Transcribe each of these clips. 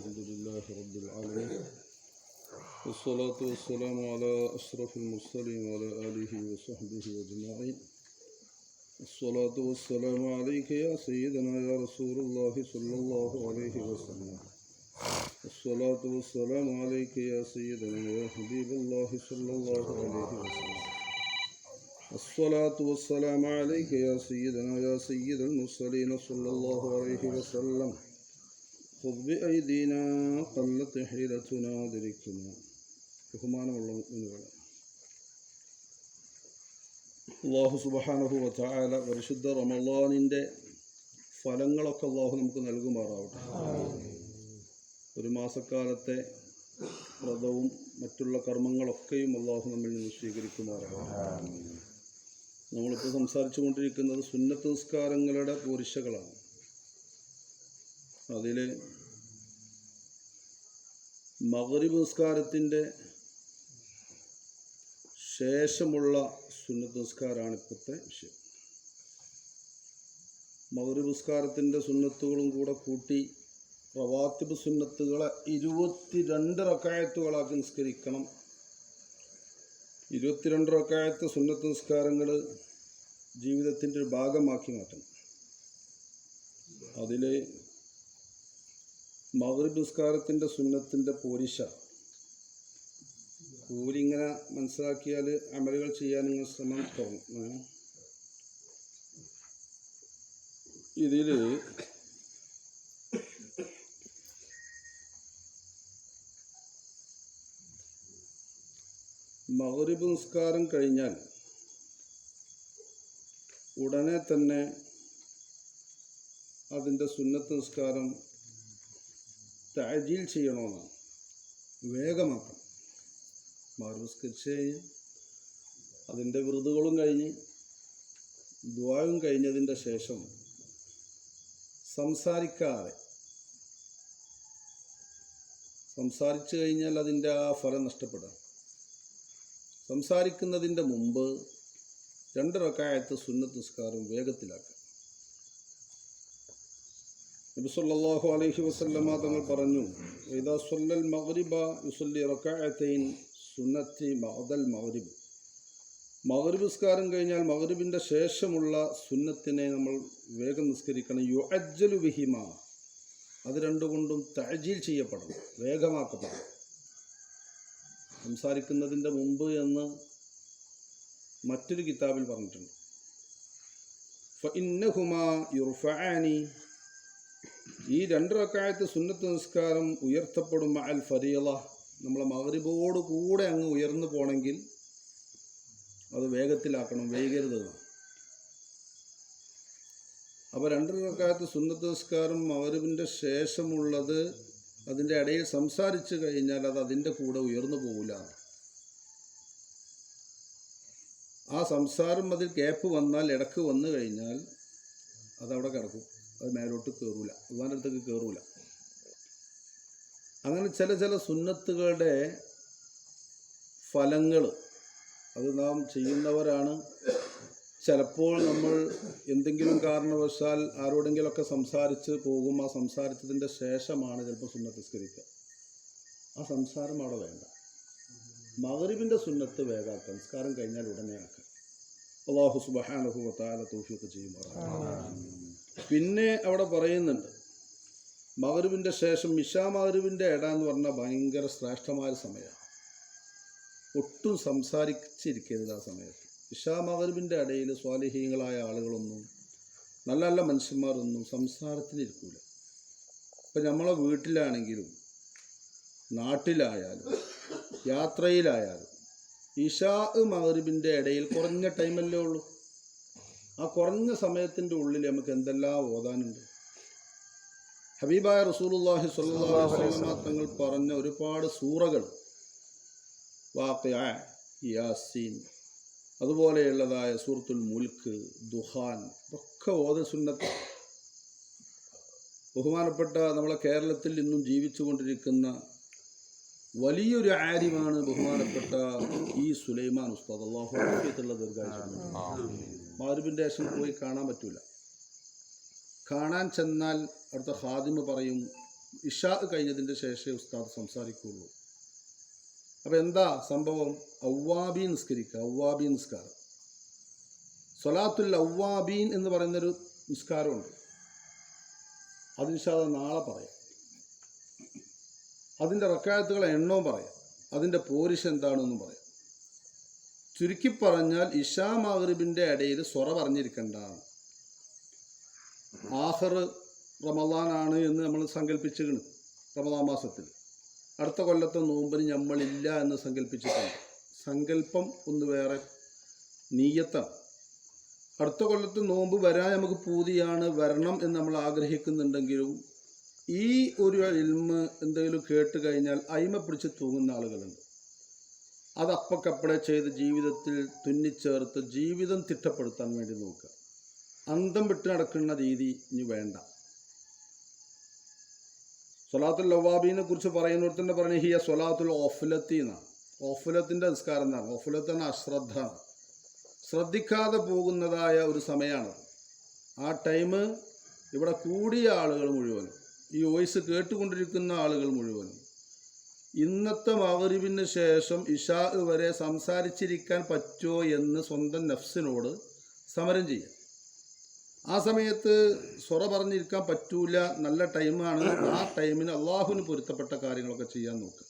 الحمد لله رب العالمين والصلاة والسلام على أشرف المرسلين وعلى آله وصحبه أجمعين. الصلاة والسلام عليك يا سيدنا يا رسول الله صلى الله عليه وسلم. الصلاة والسلام عليك يا سيدنا يا حبيب الله صلى الله عليه وسلم. الصلاة والسلام عليك يا سيدنا يا سيد المرسلين صلى الله عليه وسلم. خذ بأيدينا قلت حيلتنا ذركنا. ബഹുമാനമുള്ള മുഅ്മിനുകളെ, അല്ലാഹു സുബ്ഹാനഹു വ തആല പരിശുദ്ധ റമളാനിൻ്റെ ഫലങ്ങളൊക്കെ അല്ലാഹു നമുക്ക് നൽകുമാറാവട്ടെ. ഒരു മാസക്കാലത്തെ വ്രതവും മറ്റുള്ള കർമ്മങ്ങളൊക്കെയും അല്ലാഹു നമ്മിൽ നിന്ന് സ്വീകരിക്കുമാറാവട്ടെ. നമ്മളിപ്പോൾ സംസാരിച്ചു കൊണ്ടിരിക്കുന്നത് സുന്നത്ത് നിസ്കാരങ്ങളുടെ പോരിശകളാണ്. അതിൽ മഗ്രിബ് നിസ്കാരത്തിൻ്റെ ശേഷമുള്ള സുന്നത്ത് നിസ്കാരമാണ് ഇപ്പോഴത്തെ വിഷയം. മഗ്രിബ് നിസ്കാരത്തിൻ്റെ സുന്നത്തുകളും കൂടെ കൂട്ടി റവാത്തിബ് സുന്നത്തുകളെ 22 റക്അത്തുകളാക്കി നിസ്കരിക്കണം. 22 റക്അത്ത് സുന്നത്ത് നിസ്കാരങ്ങൾ ജീവിതത്തിൻ്റെ ഒരു ഭാഗമാക്കി മാറ്റണം. അതിൽ മഗ്രിബ് നിസ്കാരത്തിൻ്റെ സുന്നത്തിൻ്റെ പോരിശ കൂലിങ്ങനെ മനസ്സിലാക്കിയാൽ അമലുകൾ ചെയ്യാൻ നിങ്ങൾ ശ്രമം തുടങ്ങും. ഇതിൽ മഗ്രിബ് നിസ്കാരം കഴിഞ്ഞാൽ ഉടനെ തന്നെ അതിൻ്റെ സുന്നത്ത് നിസ്കാരം തഅജീൽ ചെയ്യണമെന്നാണ്, വേഗമാക്കണം. മഗ്രിബ് നിസ്കരിച്ച് കഴിഞ്ഞ് അതിൻ്റെ വ്രതുകളും കഴിഞ്ഞ് ദുആയും കഴിഞ്ഞതിൻ്റെ ശേഷം സംസാരിച്ചു കഴിഞ്ഞാൽ അതിൻ്റെ ആ ഫലം നഷ്ടപ്പെടുക. സംസാരിക്കുന്നതിൻ്റെ മുമ്പ് 2 റക്അത്ത് സുന്നത്ത് നിസ്കാരം വേഗത്തിലാക്കുക. നബി സല്ലല്ലാഹു അലൈഹി വസല്ലമ തങ്ങൾ പറഞ്ഞു, ഇദാ സ്വല്ലൽ മഗ്രിബ യുസല്ലി റക്അത്തൈൻ സുന്നത്തി ബഅദൽ മഗ്രിബ്. മഗ്രിബ് നിസ്കാരം കഴിഞ്ഞാൽ മഗ്രിബിൻ്റെ ശേഷമുള്ള സുന്നത്തിനെ നമ്മൾ വേഗം നിസ്കരിക്കണം. യുഅജ്ജലു ബിഹിമാ, അത് രണ്ടുകൊണ്ടും തഅജീൽ ചെയ്യപ്പെടണം, വേഗമാക്കപ്പെടണം. സംസാരിക്കുന്നതിൻ്റെ മുമ്പ് എന്ന് മറ്റൊരു കിതാബിൽ പറഞ്ഞിട്ടുണ്ട്. ഫഇന്നഹുമാ യുർഫഅനി, ഈ 2 റക്അത്ത് സുന്നത്ത് നിസ്കാരം ഉയർത്തപ്പെടും മഅൽ ഫരീള, നമ്മളെ മഗ്രിബോട് കൂടെ അങ്ങ് ഉയർന്നു പോകണമെങ്കിൽ അത് വേഗത്തിലാക്കണം, വൈകരുത്. അപ്പോൾ 2 റക്അത്ത് സുന്നത്ത് നിസ്കാരം മഗ്രിബിൻ്റെ ശേഷമുള്ളത് അതിൻ്റെ ഇടയിൽ സംസാരിച്ച് കഴിഞ്ഞാൽ അത് അതിൻ്റെ കൂടെ ഉയർന്നു പോകില്ല. ആ സംസാരം അതിൽ ഗ്യാപ്പ് വന്നാൽ, ഇടക്ക് വന്നു കഴിഞ്ഞാൽ അതവിടെ കിടക്കും, അത് മേലോട്ട് കയറൂല, അള്ളാൻ്റെ അടുത്തേക്ക് കയറൂല. അങ്ങനെ ചില സുന്നത്തുകളുടെ ഫലങ്ങൾ അത് നാം ചെയ്യുന്നവരാണ്. ചിലപ്പോൾ നമ്മൾ എന്തെങ്കിലും കാരണവശാൽ ആരോടെങ്കിലുമൊക്കെ സംസാരിച്ച് പോകും. ആ സംസാരിച്ചതിൻ്റെ ശേഷമാണ് ചിലപ്പോൾ സുന്നത്ത് നിസ്കരിക്കുക. ആ സംസാരം അവിടെ വേണ്ട. മഗ്രിബിൻ്റെ സുന്നത്ത് വേഗാക്കുക, നിസ്കാരം കഴിഞ്ഞാൽ ഉടനെ ആക്കുക. അല്ലാഹു സുബ്ഹാനഹു വ തആല തൗഫീഖ് ചെയ്യുമാറാകട്ടെ. പിന്നെ അവിടെ പറയുന്നുണ്ട്, മഗ്രിബിൻ്റെ ശേഷം ഇശാ മഗ്രിബിൻ്റെ ഇട എന്ന് പറഞ്ഞാൽ ഭയങ്കര ശ്രേഷ്ഠമായ സമയമാണ്. ഒട്ടും സംസാരിച്ചിരിക്കരുത് ആ സമയത്ത്. ഇശാ മഗ്രിബിൻ്റെ ഇടയിൽ സ്വാലിഹീങ്ങളായ ആളുകളൊന്നും, നല്ല നല്ല മനുഷ്യന്മാരൊന്നും സംസാരത്തിനിരിക്കൂല. ഇപ്പം നമ്മളെ വീട്ടിലാണെങ്കിലും നാട്ടിലായാലും യാത്രയിലായാലും ഇശാ മഗ്രിബിൻ്റെ ഇടയിൽ കുറഞ്ഞ ടൈമല്ലേ ഉള്ളൂ. ആ കുറഞ്ഞ സമയത്തിൻ്റെ ഉള്ളിൽ നമുക്ക് എന്തെല്ലാം ഓതാനുണ്ട്. ഹബീബായ റസൂലുള്ളാഹി സ്വല്ലല്ലാഹു അലൈഹി വസല്ലം തങ്ങൾ പറഞ്ഞ ഒരുപാട് സൂറകൾ, വാഖിഅ, യാസീൻ, അതുപോലെയുള്ളതായ സൂറത്തുൽ മുൽക്ക്, ദുഹാൻ, ഇതൊക്കെ ഓതൽ സുന്നത്ത്. ബഹുമാനപ്പെട്ട നമ്മളെ കേരളത്തിൽ ഇന്നും ജീവിച്ചു കൊണ്ടിരിക്കുന്ന വലിയൊരു ആരിമാണ് ബഹുമാനപ്പെട്ട ഈ സുലൈമാൻ ഉസ്താദ്. അല്ലാഹു ആഫിയത്തുള്ള ദീർഘായുസ്സ്. മഗ്രിബിൻ്റെ ശേഷം പോയി കാണാൻ പറ്റൂല. കാണാൻ ചെന്നാൽ അവിടുത്തെ ഖാദിമ പറയും, ഇഷാ കഴിഞ്ഞതിൻ്റെ ശേഷമേ ഉസ്താദ് സംസാരിക്കുകയുള്ളൂ. അപ്പോൾ എന്താ സംഭവം? അവ്വാബീൻ നിസ്കരിക്കുക, അവ്വാബീൻ നിസ്കാരം. സ്വലാത്തുൽ അവ്വാബീൻ എന്ന് പറയുന്നൊരു നിസ്കാരമുണ്ട്. അത് ഇൻഷാ അല്ലാഹ് നാളെ പറയാം. അതിൻ്റെ റക്അത്തുകളെ എണ്ണവും പറയാം, അതിൻ്റെ പോരിഷ് എന്താണെന്നും പറയാം. ചുരുക്കി പറഞ്ഞാൽ ഇശാ മഗ്രിബിൻ്റെ ഇടയിൽ സ്വറ പറഞ്ഞിരിക്കേണ്ടതാണ്. ആഖിർ റമദാനാണ് എന്ന് നമ്മൾ സങ്കല്പിച്ചിരുന്നു. റമദാൻ മാസത്തിൽ അടുത്ത കൊല്ലത്തെ നോമ്പിന് നമ്മളില്ല എന്ന് സങ്കല്പിച്ചിട്ടുണ്ട്. സങ്കല്പം ഒന്ന് വേറെ, നീയത്താണ്. അടുത്ത കൊല്ലത്തെ നോമ്പ് വരാൻ നമുക്ക് പൂതിയാണ്, വരണം എന്ന് നമ്മൾ ആഗ്രഹിക്കുന്നുണ്ടെങ്കിലും ഈ ഒരു ഇൽമ് എന്തെങ്കിലും കേട്ട് കഴിഞ്ഞാൽ അയിമ പിടിച്ച് തൂങ്ങുന്ന ആളുകളുണ്ട്. അത് അപ്പക്കപ്പടെ ചെയ്ത് ജീവിതത്തിൽ തുന്നിച്ചേർത്ത് ജീവിതം തിട്ടപ്പെടുത്താൻ വേണ്ടി നോക്കുക. അന്തം വിട്ട് നടക്കുന്ന രീതി ഇനി വേണ്ട. സ്വലാത്തുൽ അവ്വാബീനെ കുറിച്ച് പറയുന്നിടത്തന്നെ പറഞ്ഞ ഹിയ സ്വലാത്തുൽ ഓഫുലത്തി എന്നാണ്. ഓഫുലത്തിൻ്റെ നിസ്കാരം എന്നാണ്. ഓഫുലത്ത് എന്ന അശ്രദ്ധ, ശ്രദ്ധിക്കാതെ പോകുന്നതായ ഒരു സമയമാണ്. ആ ടൈം ഇവിടെ കൂടിയ ആളുകൾ മുഴുവനും, ഈ വോയിസ് കേട്ടുകൊണ്ടിരിക്കുന്ന ആളുകൾ മുഴുവനും ഇന്നത്തെ മഗ്രിബിന് ശേഷം ഇശാ വരെ സംസാരിച്ചിരിക്കാൻ പറ്റുമോ എന്ന് സ്വന്തം നഫ്സിനോട് സമരം ചെയ്യുക. ആ സമയത്ത് സ്വറ പറഞ്ഞിരിക്കാൻ പറ്റൂല, നല്ല ടൈമാണ്. ആ ടൈമിന് അള്ളാഹുവിന് പൊരുത്തപ്പെട്ട കാര്യങ്ങളൊക്കെ ചെയ്യാൻ നോക്കുക.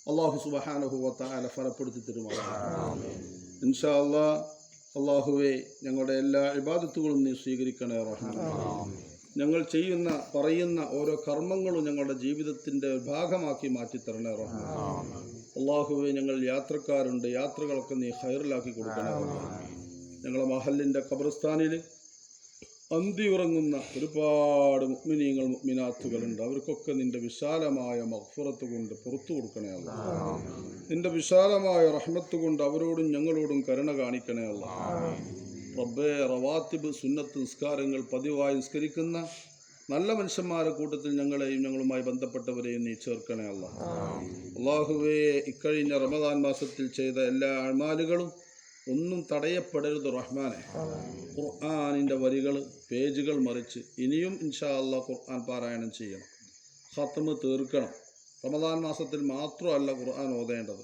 അള്ളാഹു സുബ്ഹാനഹു വ തആല ഫലപ്പെടുത്തി തരുമാറാകട്ടെ. ഇൻഷാ അല്ലാഹ്. അള്ളാഹുവേ, ഞങ്ങളുടെ എല്ലാ ഇബാദത്തുകളും നീ സ്വീകരിക്കണേ റഹ്മാൻ. ഞങ്ങൾ ചെയ്യുന്ന പറയുന്ന ഓരോ കർമ്മങ്ങളും ഞങ്ങളുടെ ജീവിതത്തിൻ്റെ ഭാഗമാക്കി മാറ്റിത്തരണേ റഹ്മാൻ. അള്ളാഹുവേ, ഞങ്ങൾ യാത്രക്കാരുണ്ട്, യാത്രകളൊക്കെ നീ ഖൈറിലാക്കി കൊടുക്കണേ റഹ്മാൻ. ഞങ്ങളുടെ മഹല്ലിൻ്റെ ഖബർസ്ഥാനിൽ അന്തി ഉറങ്ങുന്ന ഒരുപാട് മുഅ്മിനീങ്ങൾ മുഅ്മിനാത്തുകളുണ്ട്. അവർക്കൊക്കെ നിന്റെ വിശാലമായ മഗ്ഫിറത്ത് കൊണ്ട് പുറത്തു കൊടുക്കണേ അല്ലാഹ്. നിന്റെ വിശാലമായ റഹ്മത്ത് കൊണ്ട് അവരോടും ഞങ്ങളോടും കരുണ കാണിക്കണേ അല്ലാഹ്. റബ്ബേ, റവാത്തിബ് സുന്നത്ത് നിസ്കാരങ്ങൾ പതിവായി നിസ്കരിക്കുന്ന നല്ല മനുഷ്യന്മാരുടെ കൂട്ടത്തിൽ ഞങ്ങളെയും ഞങ്ങളുമായി ബന്ധപ്പെട്ടവരെയും നീ ചേർക്കണേ അല്ലാഹ്. അല്ലാഹുവേ, ഇക്കഴിഞ്ഞ റമദാൻ മാസത്തിൽ ചെയ്ത എല്ലാ അഅ്മാലുകളും ഒന്നും തടയപ്പെടരുത് റഹ്മാനെ. ഖുർആനിൻ്റെ വരികൾ, പേജുകൾ മറിച്ച് ഇനിയും ഇൻഷാ അല്ലാഹ് ഖുർആൻ പാരായണം ചെയ്യണം, ഖത്മ് തീർക്കണം. റമദാൻ മാസത്തിൽ മാത്രമല്ല ഖുർആൻ ഓതേണ്ടത്,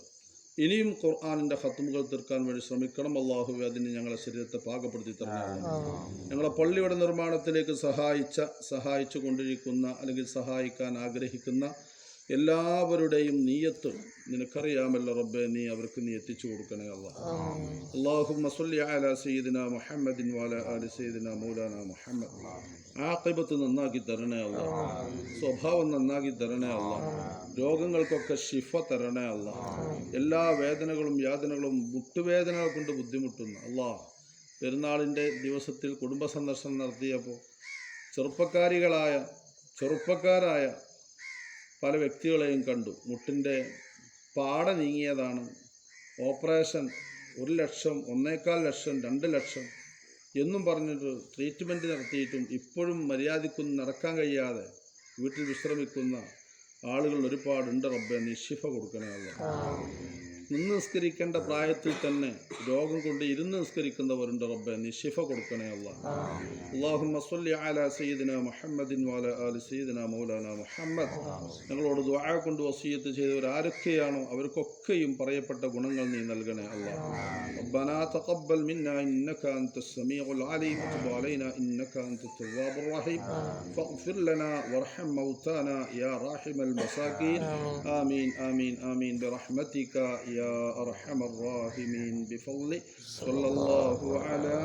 ഇനിയും ഖുർആനിൻ്റെ ഖത്മുകൾ തീർക്കാൻ വേണ്ടി ശ്രമിക്കണം. അല്ലാഹുവേ, അതിന് ഞങ്ങളെ ശരീരത്തെ പാകപ്പെടുത്തി തരണം. ഞങ്ങളെ പള്ളിയുടെ നിർമ്മാണത്തിലേക്ക് സഹായിച്ചു കൊണ്ടിരിക്കുന്ന അല്ലെങ്കിൽ സഹായിക്കാൻ ആഗ്രഹിക്കുന്ന എല്ലാവരുടെയും നീയത്ത് നിനക്കറിയാമല്ലോ റബ്ബേ, നീ അവർക്ക് നീ എത്തിച്ചു കൊടുക്കണേ അല്ലാഹ്. അല്ലാഹുമ്മ സ്വല്ലി അലാ സയ്യിദിനാ മുഹമ്മദിൻ വഅലാ ആലി സയ്യിദിനാ മൗലാനാ മുഹമ്മദ്. ആഖിബത്ത് നന്നാക്കി തരണേ അല്ലാഹ്, സ്വഭാവം നന്നാക്കി തരണേ അല്ലാഹ്, രോഗങ്ങൾക്കൊക്കെ ശിഫ തരണേ അല്ലാഹ്. എല്ലാ വേദനകളും യാതനകളും മുട്ടുവേദനകൾ കൊണ്ട് ബുദ്ധിമുട്ടുന്ന അല്ലാഹ്, പെരുന്നാളിൻ്റെ ദിവസത്തിൽ കുടുംബ സന്ദർശനം നടത്തിയപ്പോൾ ചെറുപ്പക്കാരായ പല വ്യക്തികളെയും കണ്ടു. മുട്ടിൻ്റെ പാട നീങ്ങിയതാണ്, ഓപ്പറേഷൻ 1 ലക്ഷം, 1.25 ലക്ഷം, 2 ലക്ഷം എന്നും പറഞ്ഞിട്ട് ട്രീറ്റ്മെൻറ്റ് നടത്തിയിട്ടും ഇപ്പോഴും മര്യാദയ്ക്കൊന്നും നടക്കാൻ കഴിയാതെ വീട്ടിൽ വിശ്രമിക്കുന്ന ആളുകൾ ഒരുപാടുണ്ട്. റബ്ബേ, നീ ശിഫ കൊടുക്കണേ അല്ലാഹ്. നിന്ന് നിസ്കരിക്കേണ്ട പ്രായത്തിൽ തന്നെ രോഗം കൊണ്ട് ഇരുന്ന് നിസ്കരിക്കുന്നവരുണ്ട്. റബ്ബേ, നീ ശിഫ കൊടുക്കണേ അല്ലാഹ്. അല്ലാഹുമ്മ സ്വല്ലി അലാ സയ്യിദിനാ മുഹമ്മദിൻ വഅലാ ആലി സയ്യിദിനാ മൗലാനാ മുഹമ്മദ്. ഞങ്ങളോട് ദുആ കൊണ്ട് വസിയത്ത് ചെയ്തവർ ആരൊക്കെയാണോ അവർക്കൊക്കെയും പറയപ്പെട്ട ഗുണങ്ങൾ നീ നൽകണേ അല്ലാഹ്. റബ്ബനാ തഖബ്ബൽ മിന്നാ ഇന്നക അൻതസ് സമീഉൽ അലീം വതുബ് അലൈനാ ഇന്നക അൻതത് തവ്വാബുർ റഹീം ഫഗ്ഫിർ ലനാ വർഹം മൗതാനാ യാ റാഹിമൽ മസാകീൻ. ആമീൻ ആമീൻ ആമീൻ ബിറഹ്മതിക يا أرحم الراحمين بفضل صلى الله على